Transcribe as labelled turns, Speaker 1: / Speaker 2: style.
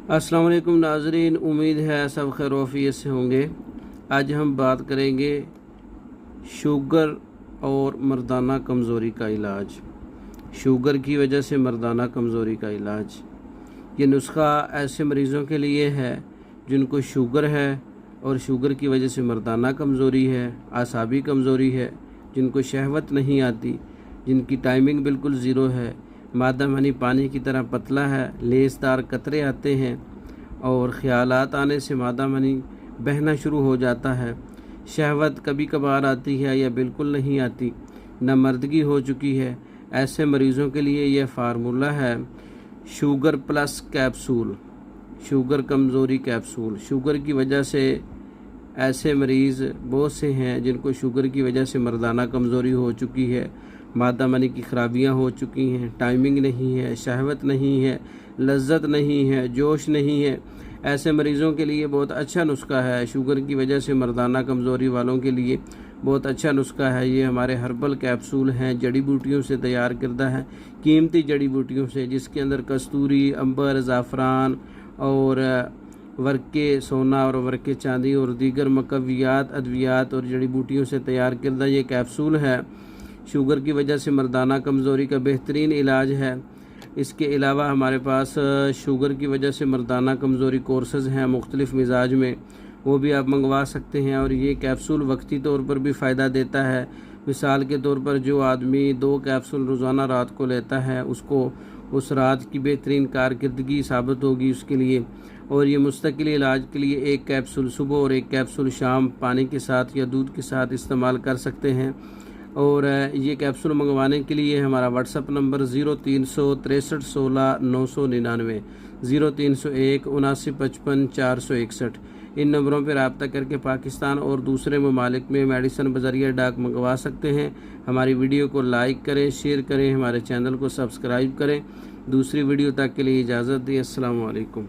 Speaker 1: अस्सलाम वालेकुम नाज़रीन, उम्मीद है सब खैरियत से होंगे। आज हम बात करेंगे शुगर और मर्दाना कमज़ोरी का इलाज। शुगर की वजह से मर्दाना कमज़ोरी का इलाज। ये नुस्खा ऐसे मरीज़ों के लिए है जिनको शुगर है और शुगर की वजह से मर्दाना कमज़ोरी है, आसाबी कमज़ोरी है, जिनको शहवत नहीं आती, जिनकी टाइमिंग बिल्कुल ज़ीरो है, मादा मनी पानी की तरह पतला है, लेसदार कतरे आते हैं और ख़यालात आने से मादा मनी बहना शुरू हो जाता है। शहवत कभी कभार आती है या बिल्कुल नहीं आती, नामर्दगी हो चुकी है। ऐसे मरीज़ों के लिए यह फार्मूला है शुगर प्लस कैप्सूल, शुगर कमज़ोरी कैप्सूल। शुगर की वजह से ऐसे मरीज़ बहुत से हैं जिनको शुगर की वजह से मर्दाना कमज़ोरी हो चुकी है, मादा मनी की ख़राबियाँ हो चुकी हैं, टाइमिंग नहीं है, शहवत नहीं है, लज्जत नहीं है, जोश नहीं है। ऐसे मरीज़ों के लिए बहुत अच्छा नुस्खा है। शुगर की वजह से मर्दाना कमज़ोरी वालों के लिए बहुत अच्छा नुस्खा है। ये हमारे हर्बल कैप्सूल हैं, जड़ी बूटियों से तैयार करदा है, कीमती जड़ी बूटियों से, जिसके अंदर कस्तूरी, अंबर, ज़ाफ़रान और वर्के सोना और वर्के चांदी और दीगर मकवियात, अद्वियात और जड़ी बूटियों से तैयार करदा ये कैप्सूल है। शुगर की वजह से मर्दाना कमज़ोरी का बेहतरीन इलाज है। इसके अलावा हमारे पास शुगर की वजह से मर्दाना कमज़ोरी कोर्सेज़ हैं मुख्तलिफ़ मिजाज में, वो भी आप मंगवा सकते हैं। और ये कैप्सूल वक्ती तौर पर भी फ़ायदा देता है। मिसाल के तौर पर जो आदमी 2 कैप्सूल रोज़ाना रात को लेता है, उसको उस रात की बेहतरीन कारकर्दगी साबित होगी उसके लिए। और ये मुस्तकिल इलाज के लिए 1 कैप्सूल सुबह और 1 कैप्सूल शाम पानी के साथ या दूध के साथ इस्तेमाल कर सकते हैं। और ये कैप्सूल मंगवाने के लिए हमारा व्हाट्सअप नंबर 0363 16 999 0301 7955 461। इन नंबरों पर रब्ता करके पाकिस्तान और दूसरे ममालिक में मेडिसन बज़रिया डाक मंगवा सकते हैं। हमारी वीडियो को लाइक करें, शेयर करें, हमारे चैनल को सब्सक्राइब करें। दूसरी वीडियो तक के लिए इजाज़त दी। अस्सलाम वालेकुम।